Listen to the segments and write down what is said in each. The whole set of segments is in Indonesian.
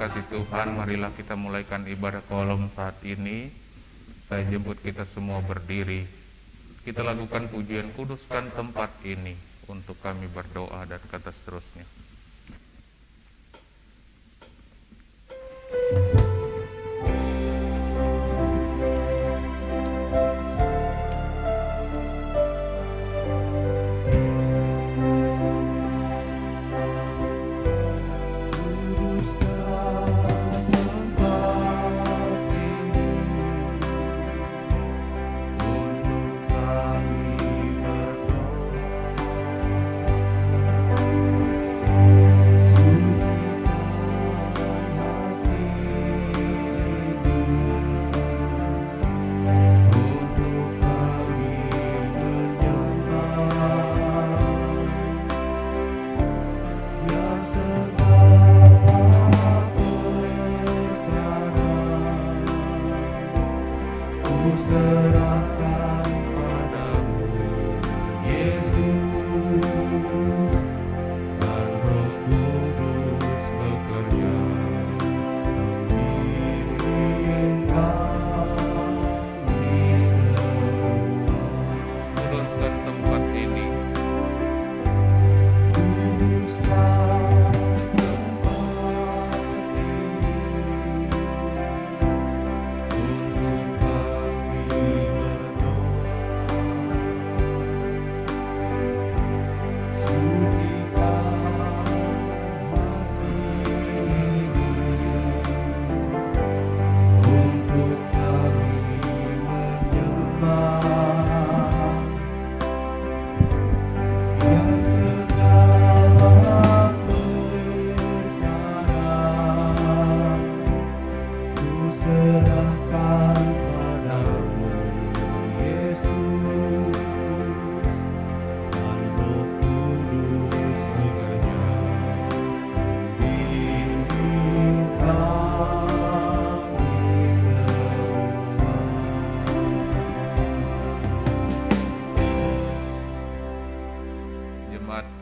kasih Tuhan, marilah kita mulaikan ibadah kolom saat ini. Saya jemput kita semua berdiri. Kita lakukan pujian, kuduskan tempat ini untuk kami berdoa dan kata seterusnya.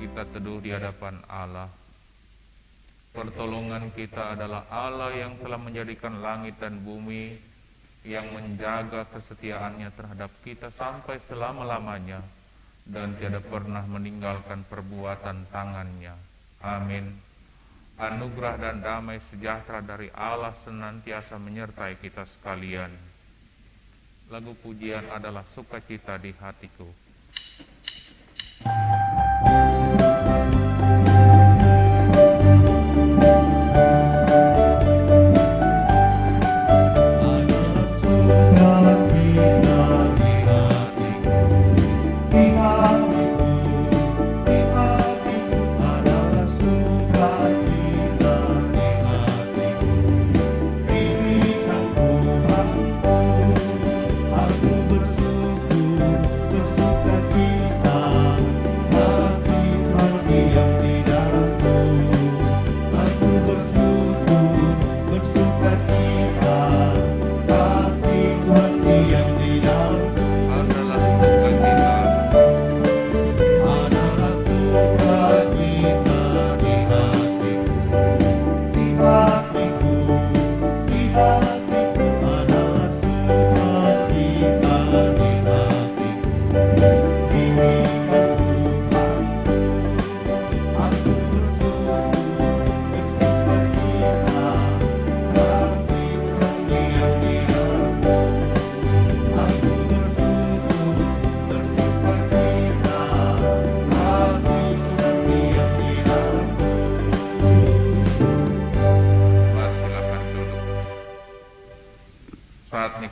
Kita teduh di hadapan Allah. Pertolongan kita adalah Allah yang telah menjadikan langit dan bumi, yang menjaga kesetiaannya terhadap kita sampai selama-lamanya dan tiada pernah meninggalkan perbuatan tangannya. Amin. Anugerah dan damai sejahtera dari Allah senantiasa menyertai kita sekalian. Lagu pujian adalah Sukacita di Hatiku.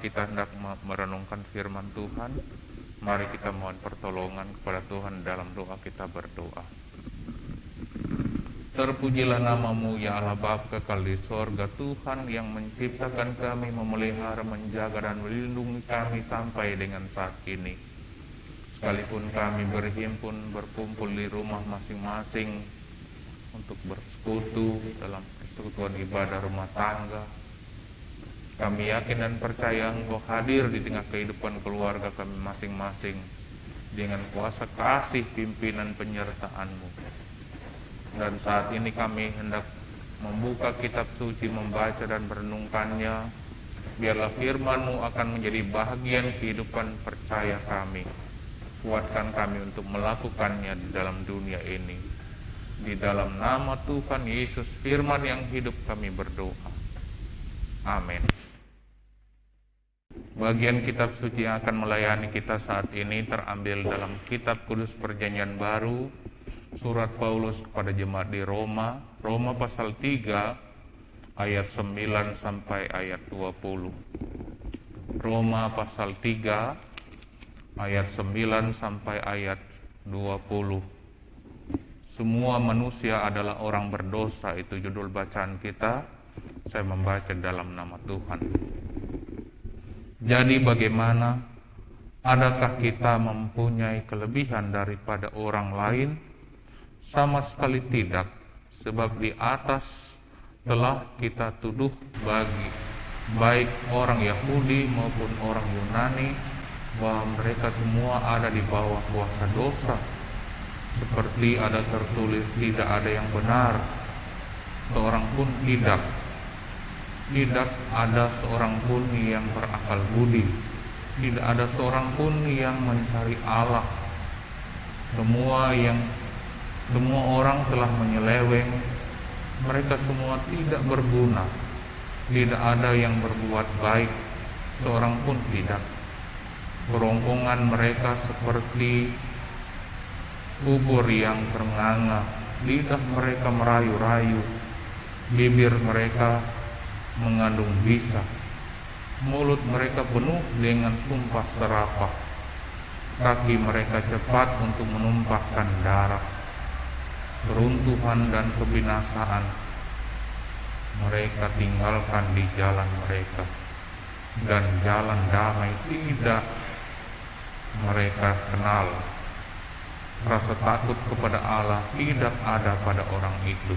Kita hendak merenungkan firman Tuhan. Mari kita mohon pertolongan kepada Tuhan dalam doa kita berdoa. Terpujilah namamu ya Allah Bapa kekal di sorga, Tuhan yang menciptakan kami, memelihara, menjaga dan melindungi kami sampai dengan saat ini. Sekalipun kami berhimpun, berkumpul di rumah masing-masing untuk bersekutu dalam persekutuan ibadah rumah tangga, kami yakin dan percaya Engkau hadir di tengah kehidupan keluarga kami masing-masing dengan kuasa kasih, pimpinan, penyertaan-Mu. Dan saat ini kami hendak membuka kitab suci, membaca dan merenungkannya. Biarlah firman-Mu akan menjadi bahagian kehidupan percaya kami. Kuatkan kami untuk melakukannya di dalam dunia ini. Di dalam nama Tuhan Yesus, firman yang hidup, kami berdoa. Amin. Bagian kitab suci yang akan melayani kita saat ini terambil dalam kitab Kudus Perjanjian Baru, surat Paulus kepada jemaat di Roma, Roma pasal 3 ayat 9 sampai ayat 20. Roma pasal 3 ayat 9 sampai ayat 20. Semua manusia adalah orang berdosa, itu judul bacaan kita. Saya membaca dalam nama Tuhan. Jadi bagaimana? Adakah kita mempunyai kelebihan daripada orang lain? Sama sekali tidak, sebab di atas telah kita tuduh bagi baik orang Yahudi maupun orang Yunani bahwa mereka semua ada di bawah kuasa dosa. Seperti ada tertulis, tidak ada yang benar, seorang pun tidak. Tidak ada seorang pun yang berakal budi. Tidak ada seorang pun yang mencari Allah. Semua orang telah menyeleweng. Mereka semua tidak berguna. Tidak ada yang berbuat baik, seorang pun tidak. Kerongkongan mereka seperti kubur yang ternganga. Lidah mereka merayu-rayu. Bibir mereka mengandung bisa. Mulut mereka penuh dengan sumpah serapah. Kaki mereka cepat untuk menumpahkan darah. Keruntuhan dan kebinasaan mereka tinggalkan di jalan mereka, dan jalan damai tidak mereka kenal. Rasa takut kepada Allah tidak ada pada orang itu.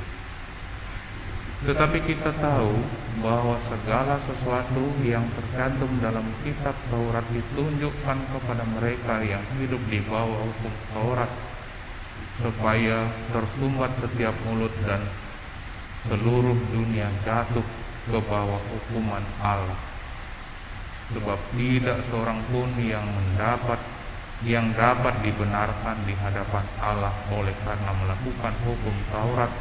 Tetapi kita tahu bahwa segala sesuatu yang tercantum dalam kitab Taurat ditunjukkan kepada mereka yang hidup di bawah hukum Taurat, supaya tersumbat setiap mulut dan seluruh dunia jatuh ke bawah hukuman Allah. Sebab tidak seorang pun yang dapat dibenarkan di hadapan Allah oleh karena melakukan hukum Taurat,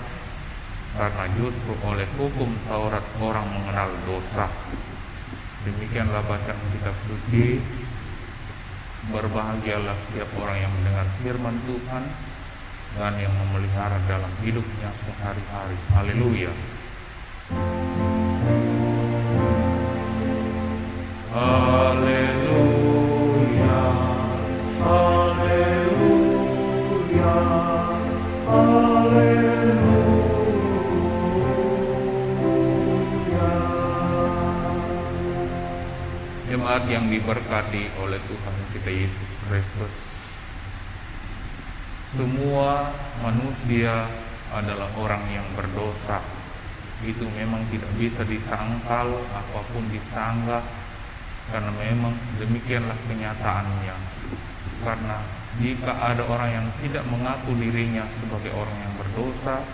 karena justru oleh hukum Taurat orang mengenal dosa. Demikianlah bacaan kitab suci. Berbahagialah setiap orang yang mendengar firman Tuhan dan yang memelihara dalam hidupnya sehari-hari. Haleluya. Haleluya. Haleluya. Haleluya. Jemaat yang diberkati oleh Tuhan kita Yesus Kristus, semua manusia adalah orang yang berdosa. Itu memang tidak bisa disangkal apapun disanggah, karena memang demikianlah kenyataannya. Karena jika ada orang yang tidak mengaku dirinya sebagai orang yang berdosa,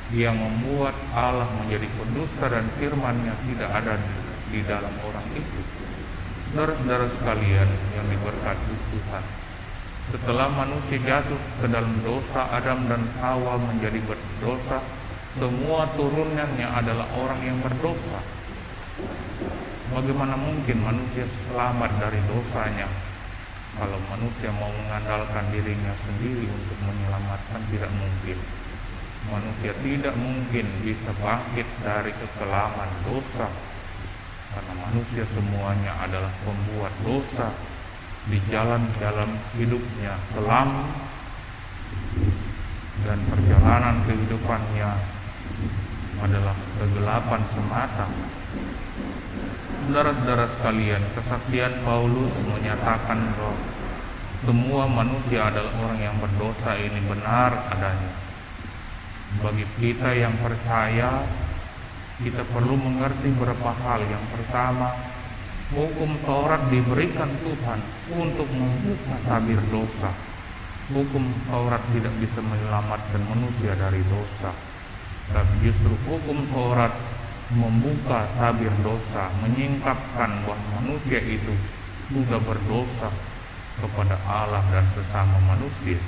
dia membuat Allah menjadi pendusta dan firman-Nya tidak ada di dalam orang itu. Saudara-saudara sekalian yang diberkati Tuhan, setelah manusia jatuh ke dalam dosa, Adam dan Hawa menjadi berdosa. Semua turunannya adalah orang yang berdosa. Bagaimana mungkin manusia selamat dari dosanya? Kalau manusia mau mengandalkan dirinya sendiri untuk menyelamatkan, tidak mungkin. Manusia tidak mungkin bisa bangkit dari kekelaman dosa, karena manusia semuanya adalah pembuat dosa. Di jalan-jalan hidupnya kelam, dan perjalanan kehidupannya adalah kegelapan semata. Saudara-saudara sekalian, kesaksian Paulus menyatakan bahwa semua manusia adalah orang yang berdosa. Ini benar adanya. Bagi kita yang percaya, kita perlu mengerti beberapa hal. Yang pertama, hukum Taurat diberikan Tuhan untuk membuka tabir dosa. Hukum Taurat tidak bisa menyelamatkan manusia dari dosa. Tapi justru hukum Taurat membuka tabir dosa, menyingkapkan bahwa manusia itu sudah berdosa kepada Allah dan sesama manusia.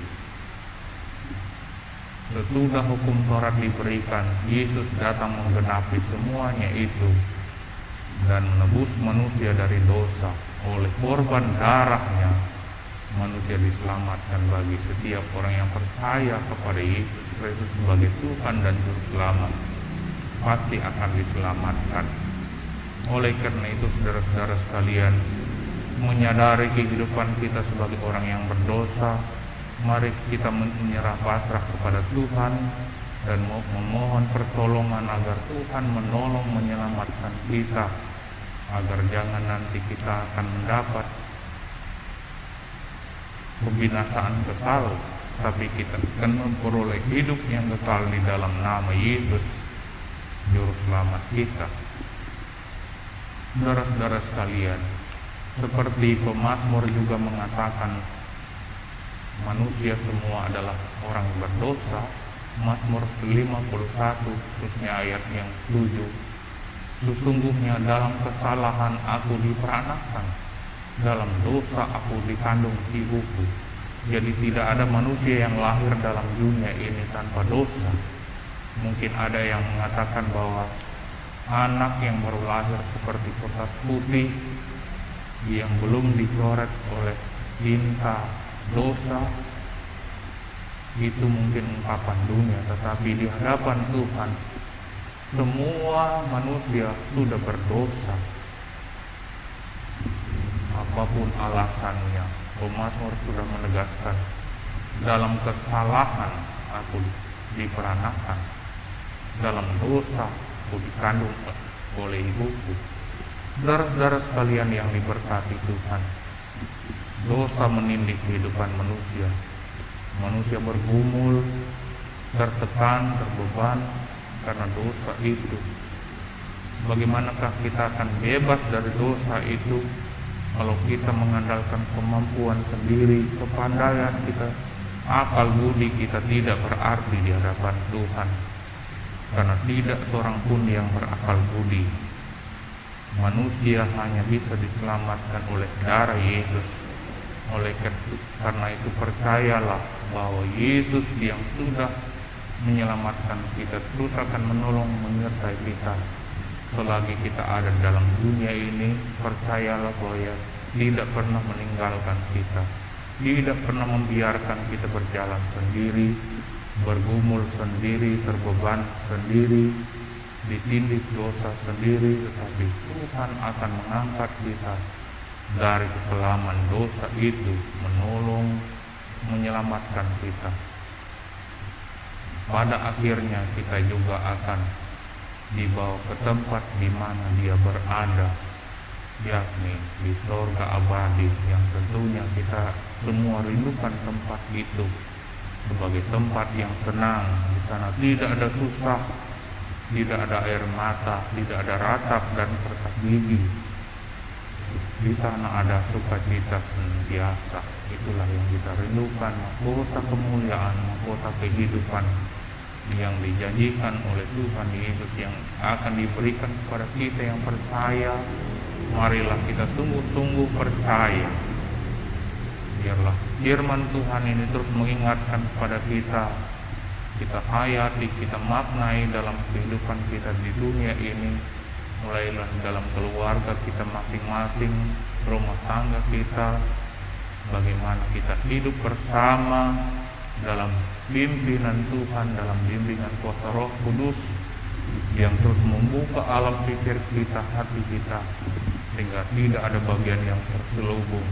Sesudah hukum Taurat diberikan, Yesus datang menggenapi semuanya itu dan menebus manusia dari dosa. Oleh korban darahnya, manusia diselamatkan. Bagi setiap orang yang percaya kepada Yesus Kristus sebagai Tuhan dan Juru Selamat, pasti akan diselamatkan. Oleh karena itu, saudara-saudara sekalian, menyadari kehidupan kita sebagai orang yang berdosa, mari kita menyerah pasrah kepada Tuhan dan memohon pertolongan agar Tuhan menolong menyelamatkan kita, agar jangan nanti kita akan mendapat kebinasaan kekal, tapi kita akan memperoleh hidup yang kekal di dalam nama Yesus, Juru Selamat kita. Saudara-saudara sekalian, seperti pemazmur juga mengatakan manusia semua adalah orang berdosa. Mazmur 51 khususnya ayat yang 7, sesungguhnya dalam kesalahan aku diperanakan, dalam dosa aku dikandung ibuku. Jadi tidak ada manusia yang lahir dalam dunia ini tanpa dosa. Mungkin ada yang mengatakan bahwa anak yang baru lahir seperti kertas putih yang belum dicoret oleh tinta dosa, itu mungkin ungkapan dunia, tetapi di hadapan Tuhan semua manusia sudah berdosa. Apapun alasannya, pemazmur sudah menegaskan, dalam kesalahan aku diperanakan, dalam dosa aku dikandung oleh ibuku. Saudara-saudara sekalian yang diberkati Tuhan, dosa menindih kehidupan manusia. Manusia bergumul, tertekan, terbeban karena dosa itu. Bagaimanakah kita akan bebas dari dosa itu kalau kita mengandalkan kemampuan sendiri, kepandaian kita, akal budi kita tidak berarti di hadapan Tuhan, karena tidak seorang pun yang berakal budi. Manusia hanya bisa diselamatkan oleh darah Yesus. Oleh karena itu, percayalah bahwa Yesus yang sudah menyelamatkan kita terus akan menolong menyertai kita selagi kita ada dalam dunia ini. Percayalah bahwa Dia tidak pernah meninggalkan kita, tidak pernah membiarkan kita berjalan sendiri, bergumul sendiri, terbeban sendiri, ditindih dosa sendiri, tetapi Tuhan akan mengangkat kita dari kekelaman dosa itu, menolong, menyelamatkan kita. Pada akhirnya kita juga akan dibawa ke tempat di mana Dia berada, yakni di surga abadi, yang tentunya kita semua rindukan tempat itu sebagai tempat yang senang. Di sana tidak ada susah, tidak ada air mata, tidak ada ratap dan kertas gigi. Di sana ada sukacita senantiasa. Itulah yang kita rindukan, mahkota kemuliaan, mahkota kehidupan yang dijanjikan oleh Tuhan Yesus yang akan diberikan kepada kita yang percaya. Marilah kita sungguh-sungguh percaya. Biarlah firman Tuhan ini terus mengingatkan kepada kita. Kita hayati, kita maknai dalam kehidupan kita di dunia ini. Mulailah dalam keluarga kita masing-masing, rumah tangga kita, bagaimana kita hidup bersama dalam pimpinan Tuhan, dalam bimbingan kuasa Roh Kudus yang terus membuka alam pikir kita, hati kita, sehingga tidak ada bagian yang terselubung,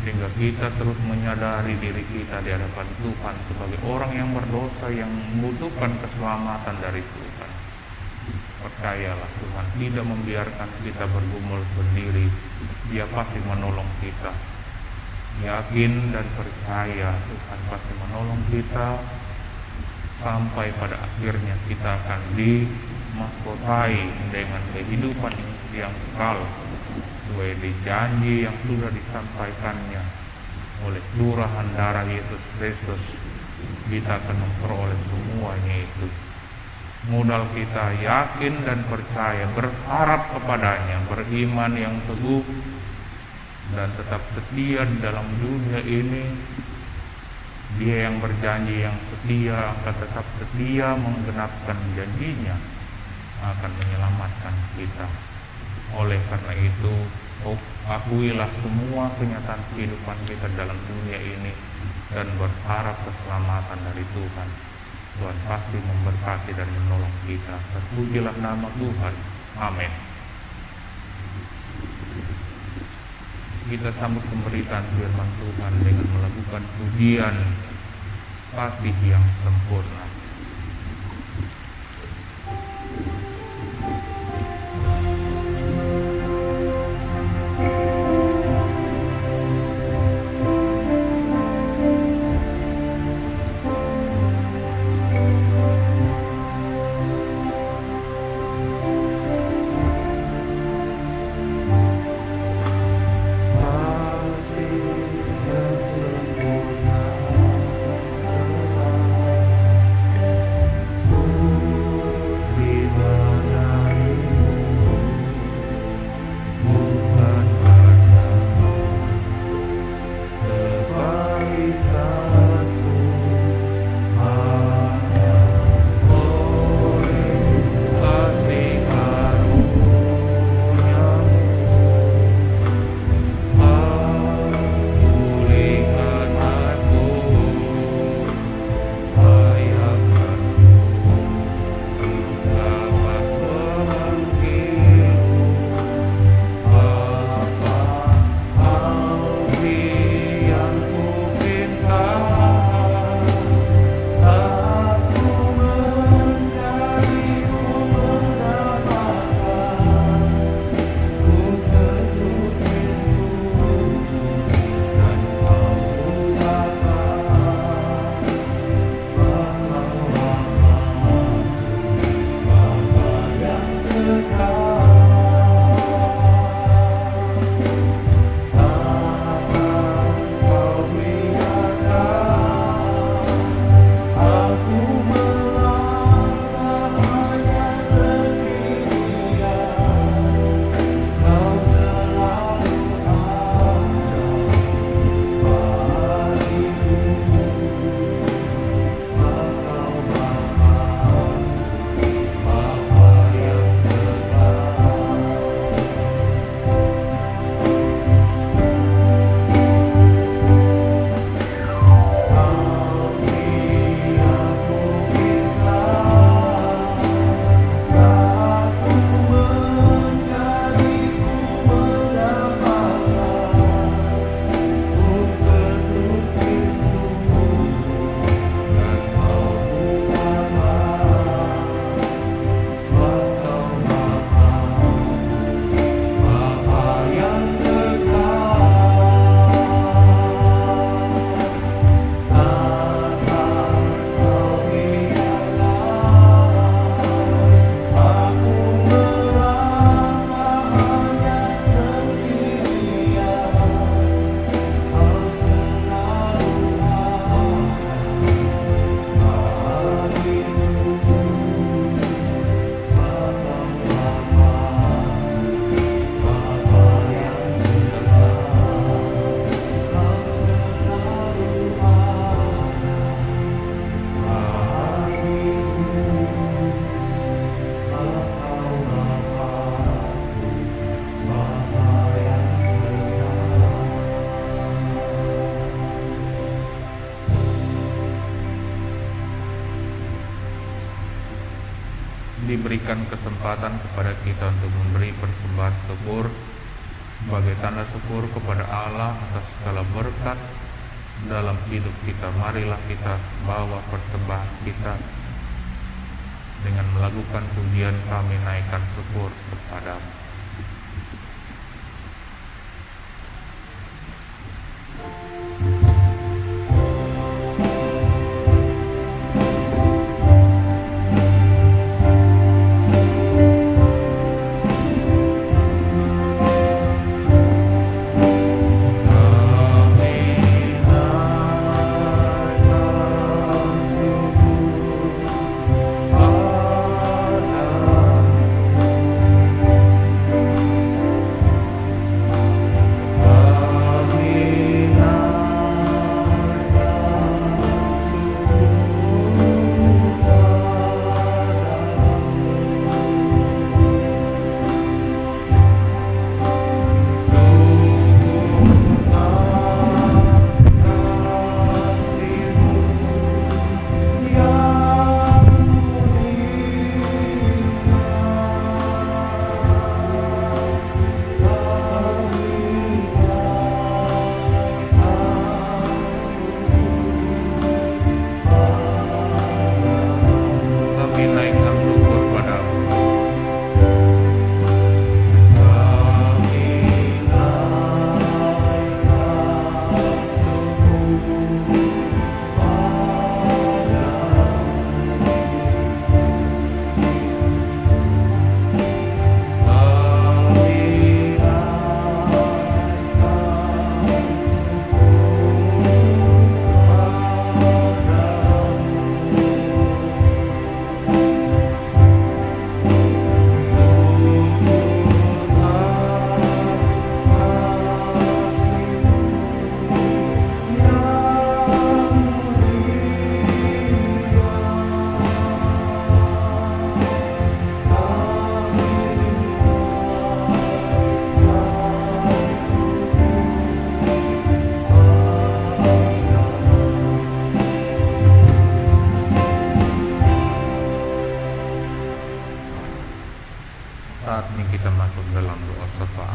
sehingga kita terus menyadari diri kita di hadapan Tuhan sebagai orang yang berdosa yang membutuhkan keselamatan dari Tuhan. Percayalah, Tuhan tidak membiarkan kita bergumul sendiri. Dia pasti menolong kita. Yakin dan percaya Tuhan pasti menolong kita sampai pada akhirnya kita akan dimahkotai dengan kehidupan yang kekal sesuai di janji yang sudah disampaikannya oleh curahan darah Yesus Kristus. Kita akan memperoleh semuanya itu. Modal kita yakin dan percaya, berharap kepadanya, beriman yang teguh dan tetap setia di dalam dunia ini. Dia yang berjanji yang setia akan tetap setia menggenapkan janjinya, akan menyelamatkan kita. Oleh karena itu, akuilah semua kenyataan kehidupan kita dalam dunia ini dan berharap keselamatan dari Tuhan. Tuhan pasti memberkati dan menolong kita. Terpujilah nama Tuhan. Amin. Kita sambut pemberitaan firman Tuhan dengan melakukan pujian kasih yang sempurna. Diberikan kesempatan kepada kita untuk memberi persembahan syukur sebagai tanda syukur kepada Allah atas segala berkat dalam hidup kita. Marilah kita bawa persembahan kita dengan melakukan pujian, kami naikkan syukur kepadamu.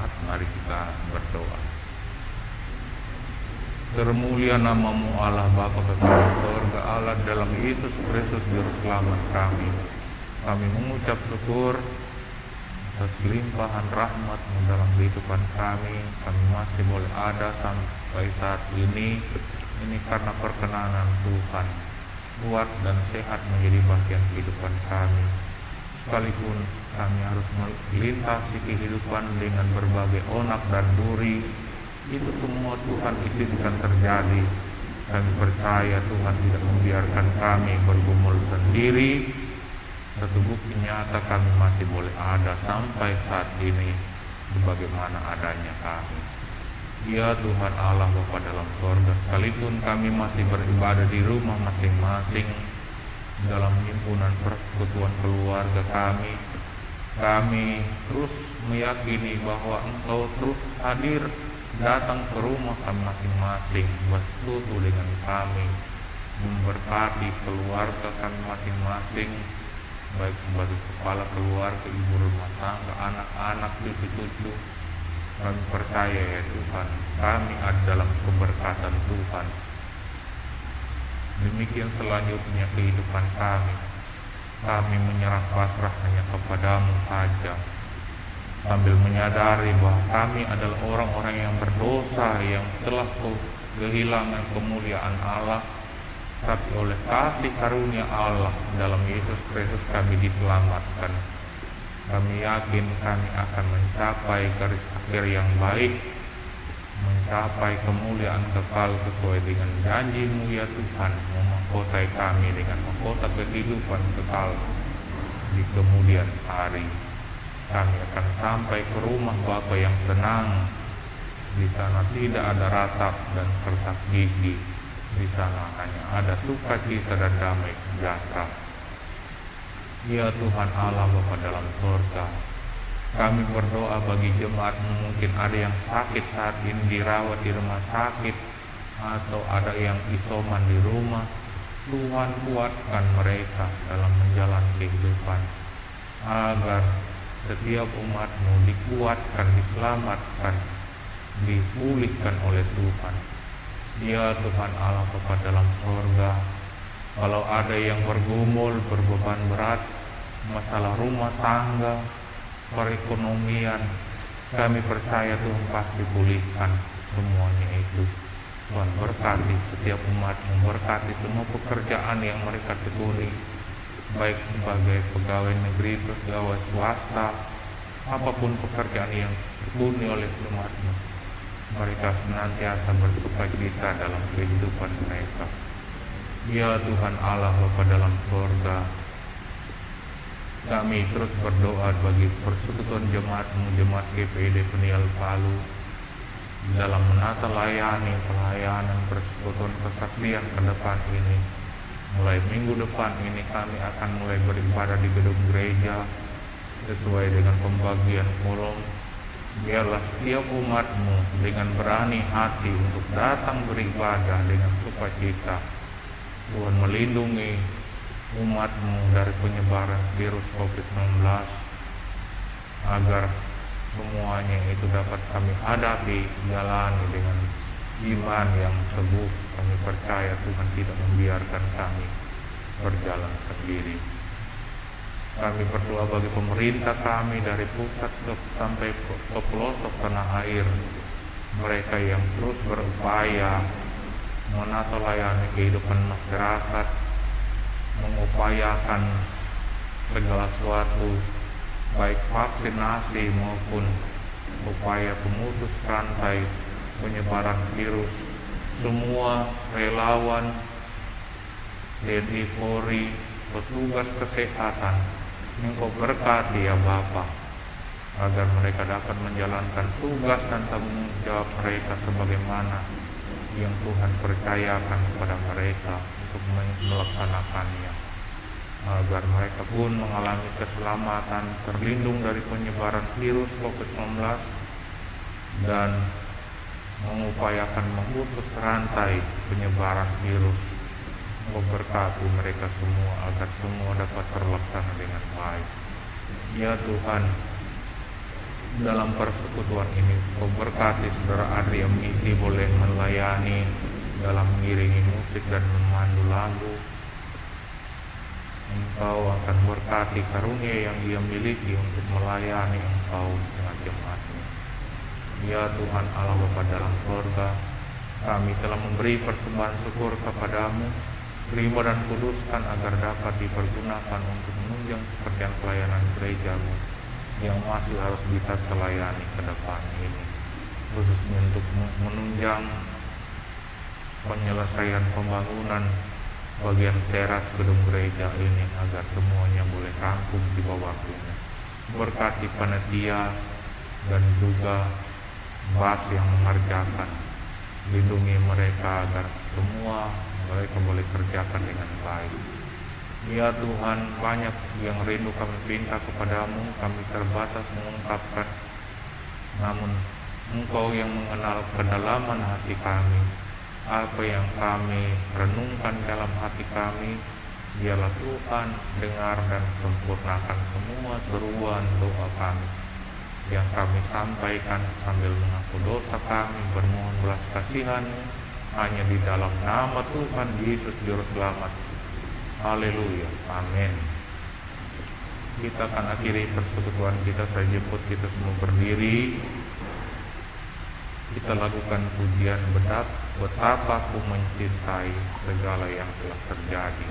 jemaat, mari kita berdoa. Termulia namamu Allah Bapa kekal di sorga, Allah dalam Yesus Kristus Juru Selamat kami. Kami mengucap syukur atas limpahan rahmat-Mu dalam kehidupan kami. Kami masih boleh ada sampai saat ini karena perkenanan Tuhan. Kuat dan sehat menjadi bagian kehidupan kami. Sekalipun kami harus melintasi kehidupan dengan berbagai onak dan duri, itu semua Tuhan izinkan terjadi. Kami percaya Tuhan tidak membiarkan kami bergumul sendiri. Satu bukti nyata kami masih boleh ada sampai saat ini sebagaimana adanya kami. Ya Tuhan Allah Bapa dalam surga, sekalipun kami masih beribadah di rumah masing-masing dalam himpunan persekutuan keluarga kami terus meyakini bahwa Engkau terus hadir datang ke rumah kami masing-masing, bersekutu dengan kami, memberkati keluarga kami masing-masing, baik sebagai kepala keluarga, ibu rumah tangga, anak-anak, cucu-cucu. Kami percaya ya Tuhan, kami ada dalam keberkatan Tuhan. Demikian selanjutnya kehidupan kami menyerah pasrah hanya kepadamu saja, sambil menyadari bahwa kami adalah orang-orang yang berdosa, yang telah kehilangan kemuliaan Allah, tapi oleh kasih karunia Allah dalam Yesus Kristus kami diselamatkan. Kami yakin kami akan mencapai garis akhir yang baik, mencapai kemuliaan kekal sesuai dengan janji-Mu ya Tuhan, memahkotai kami dengan mahkota kehidupan kekal di kemudian hari. Kami akan sampai ke rumah Bapa yang senang. Di sana tidak ada ratap dan kertak gigi. Di sana hanya ada sukacita dan damai sejahtera. Ya Tuhan Allah Bapa dalam surga, kami berdoa bagi jemaat-Mu, mungkin ada yang sakit saat ini dirawat di rumah sakit, atau ada yang isoman di rumah. Tuhan kuatkan mereka dalam menjalani kehidupan, agar setiap umat-Mu dikuatkan, diselamatkan, dipulihkan oleh Tuhan. Ya Tuhan Allah Bapa dalam surga, kalau ada yang bergumul, berbeban berat, masalah rumah tangga, perekonomian, kami percaya Tuhan pasti pulihkan semuanya itu. Tuhan berkati setiap umat-Mu, berkati semua pekerjaan yang mereka tekuni, baik sebagai pegawai negeri, pegawai swasta, apapun pekerjaan yang ditekuni oleh umat-Mu, mereka senantiasa bersukacita dalam kehidupan mereka. Ya Tuhan Allah Bapa dalam surga, kami terus berdoa bagi persekutuan jemaat-Mu, jemaat GPID Peniel Palu, dalam menata pelayanan persekutuan kesaksian ke depan ini. Mulai minggu depan ini kami akan mulai beribadah di gedung gereja sesuai dengan pembagian kolom. Biarlah setiap umat-Mu dengan berani hati untuk datang beribadah dengan sukacita. Tuhan melindungi umat-Mu dari penyebaran virus COVID-19, agar semuanya itu dapat kami hadapi, jalani dengan iman yang teguh. Kami percaya Tuhan tidak membiarkan kami berjalan sendiri. Kami berdoa bagi pemerintah kami dari pusat sampai ke pelosok tanah air, mereka yang terus berupaya menata layani kehidupan masyarakat, mengupayakan segala sesuatu, baik vaksinasi maupun upaya pemutus rantai penyebaran virus. Semua relawan, TNI Polri, petugas kesehatan, Engkau berkati ya Bapa, agar mereka dapat menjalankan tugas dan tanggung jawab mereka sebagaimana yang Tuhan percayakan kepada mereka untuk melaksanakannya, agar mereka pun mengalami keselamatan, terlindung dari penyebaran virus COVID-19, dan mengupayakan memutus rantai penyebaran virus. Memberkati mereka semua agar semua dapat terlaksana dengan baik. Ya Tuhan, dalam persekutuan ini. Kau berkati saudara Adri yang misi boleh melayani dalam mengiringi musik dan memandu lagu. Engkau akan berkati karunia yang dia miliki untuk melayani Engkau dengan jemaat-Nya. Ya Tuhan Allah Bapa dalam surga, kami telah memberi persembahan syukur kepadamu. Terima dan kuduskan agar dapat dipergunakan untuk menunjang pekerjaan pelayanan gerejamu yang masih harus kita telayani ke depan ini, khususnya untuk menunjang penyelesaian pembangunan bagian teras gedung gereja ini agar semuanya boleh rampung di bawah waktunya. Berkati panitia dan juga bas yang mengerjakan, lindungi mereka agar semua mereka boleh kerjakan dengan baik. Ya Tuhan, banyak yang rindu kami pinta kepadamu, kami terbatas mengungkapkan, namun Engkau yang mengenal kedalaman hati kami. Apa yang kami renungkan dalam hati kami, biarlah Tuhan dengar dan sempurnakan semua seruan doa kami yang kami sampaikan sambil mengaku dosa kami, bermohon belas kasihan-Mu hanya di dalam nama Tuhan Yesus Juru Selamat. Haleluya, amin. Kita akan akhiri persekutuan kita. Saya jemput kita semua berdiri. Kita lakukan pujian betapa ku mencintai segala yang telah terjadi.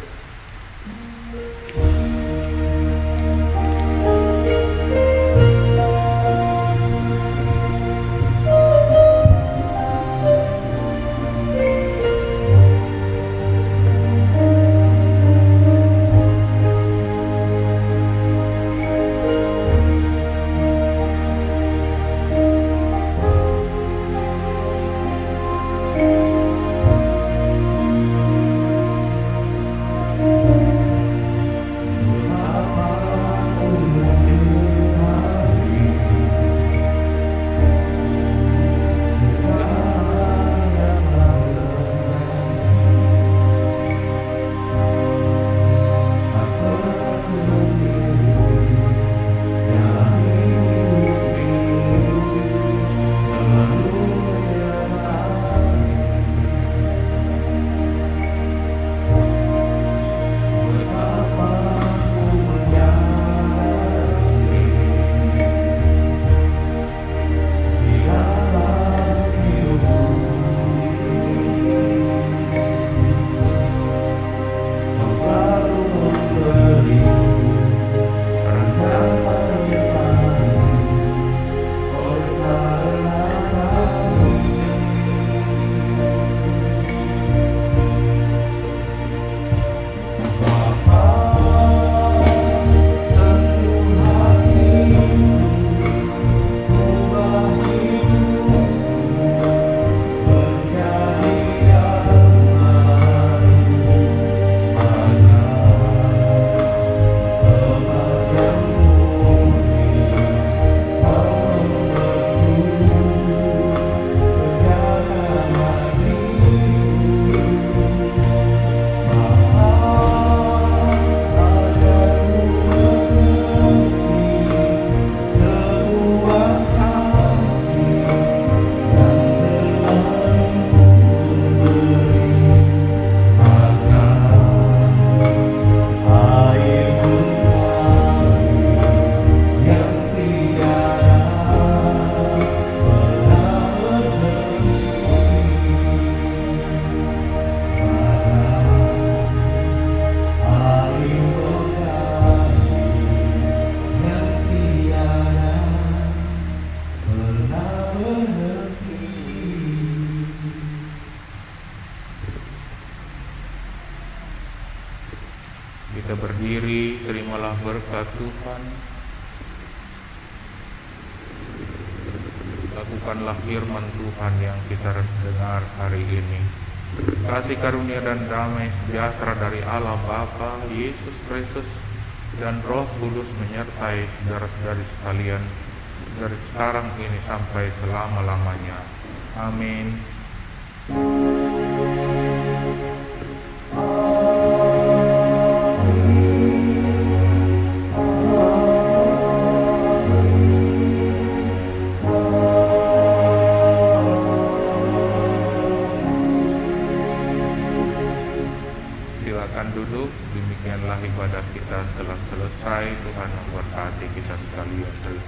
Kita berdiri, terimalah berkat Tuhan. Lakukanlah firman Tuhan yang kita dengar hari ini. Kasih karunia dan damai sejahtera dari Allah Bapa, Yesus Kristus, dan Roh Kudus menyertai saudara-saudari sekalian dari sekarang ini sampai selama-lamanya. Amin. ibadah kita telah selesai. Tuhan memberkati kita sekalian. Terima